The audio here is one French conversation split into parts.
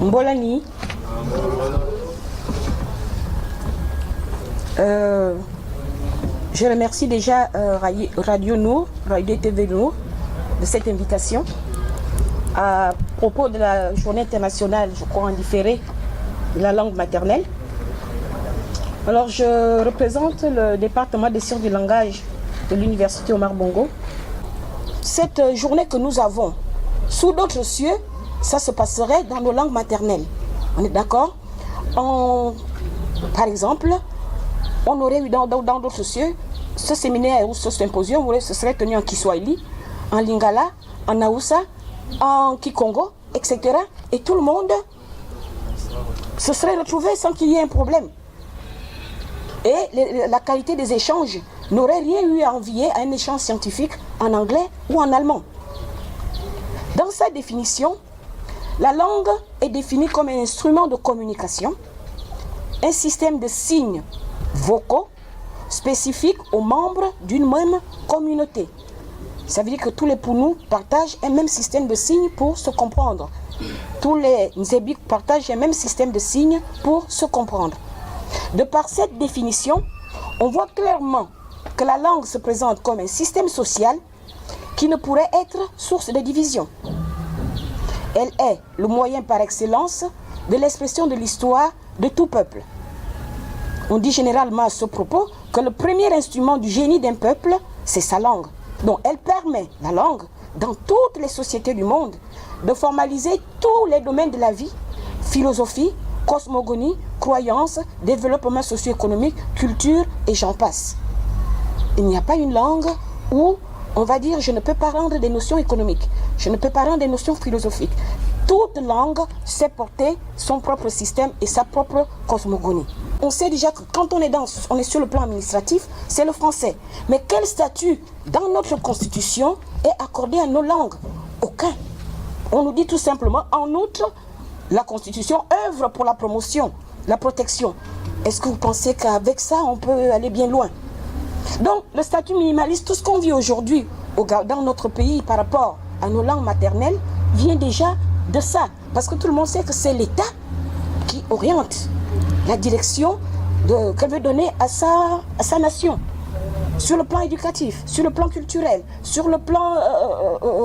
Mbolani. Je remercie déjà Radio Nour, Radio TV Nour, de cette invitation à propos de la journée internationale, je crois, en différé de la langue maternelle. Alors, je représente le département des sciences du langage de l'Université Omar Bongo. Cette journée que nous avons, sous d'autres cieux, ça se passerait dans nos langues maternelles. On est d'accord? Par exemple, on aurait eu dans d'autres cieux, ce séminaire ou ce symposium, ce serait tenu en Kiswahili, en Lingala, en Hausa, en Kikongo, etc. Et tout le monde se serait retrouvé sans qu'il y ait un problème. Et la qualité des échanges n'aurait rien eu à envier à un échange scientifique en anglais ou en allemand. Dans sa définition, la langue est définie comme un instrument de communication, un système de signes vocaux spécifiques aux membres d'une même communauté. Ça veut dire que tous les Pounous partagent un même système de signes pour se comprendre. Tous les Nzébik partagent un même système de signes pour se comprendre. De par cette définition, on voit clairement que la langue se présente comme un système social qui ne pourrait être source de division. Elle est le moyen par excellence de l'expression de l'histoire de tout peuple. On dit généralement à ce propos que le premier instrument du génie d'un peuple, c'est sa langue. Donc elle permet, la langue, dans toutes les sociétés du monde, de formaliser tous les domaines de la vie, philosophie, cosmogonie, croyance, développement socio-économique, culture et j'en passe. Il n'y a pas une langue où on va dire je ne peux pas rendre des notions économiques, je ne peux pas rendre des notions philosophiques. Toute langue sait porter son propre système et sa propre cosmogonie. On sait déjà que quand on est sur le plan administratif, c'est le français. Mais quel statut dans notre constitution est accordé à nos langues? Aucun. On nous dit tout simplement, en outre, la constitution œuvre pour la promotion, la protection. Est-ce que vous pensez qu'avec ça, on peut aller bien loin? Donc, le statut minimaliste, tout ce qu'on vit aujourd'hui dans notre pays par rapport à nos langues maternelles, vient déjà de ça. Parce que tout le monde sait que c'est l'État qui oriente la direction qu'elle veut donner à sa nation. Sur le plan éducatif, sur le plan culturel, sur le plan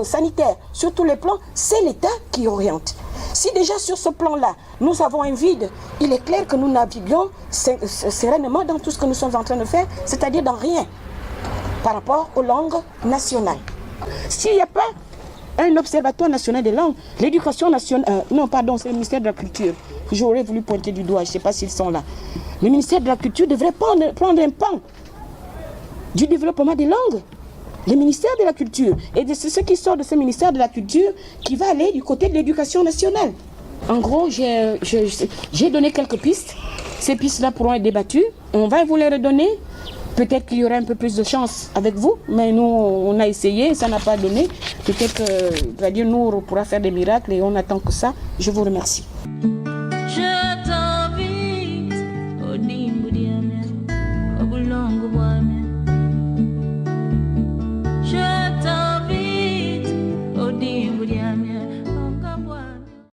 sanitaire, sur tous les plans, c'est l'État qui oriente. Si déjà sur ce plan-là, nous avons un vide, il est clair que nous naviguons sereinement dans tout ce que nous sommes en train de faire, c'est-à-dire dans rien par rapport aux langues nationales. S'il n'y a pas un observatoire national des langues, l'éducation nationale, c'est le ministère de la Culture. J'aurais voulu pointer du doigt, je ne sais pas s'ils sont là. Le ministère de la Culture devrait prendre un pan du développement des langues. Le ministère de la Culture. Et c'est ce qui sort de ce ministère de la Culture qui va aller du côté de l'éducation nationale. En gros, j'ai donné quelques pistes. Ces pistes-là pourront être débattues. On va vous les redonner. Peut-être qu'il y aura un peu plus de chance avec vous, mais nous, on a essayé, ça n'a pas donné. Peut-être que Radio Nour pourra faire des miracles et on attend que ça. Je vous remercie. Je t'invite au Dimboudiamia, au Boulongo Boamia. Je t'invite au Dimboudiamia.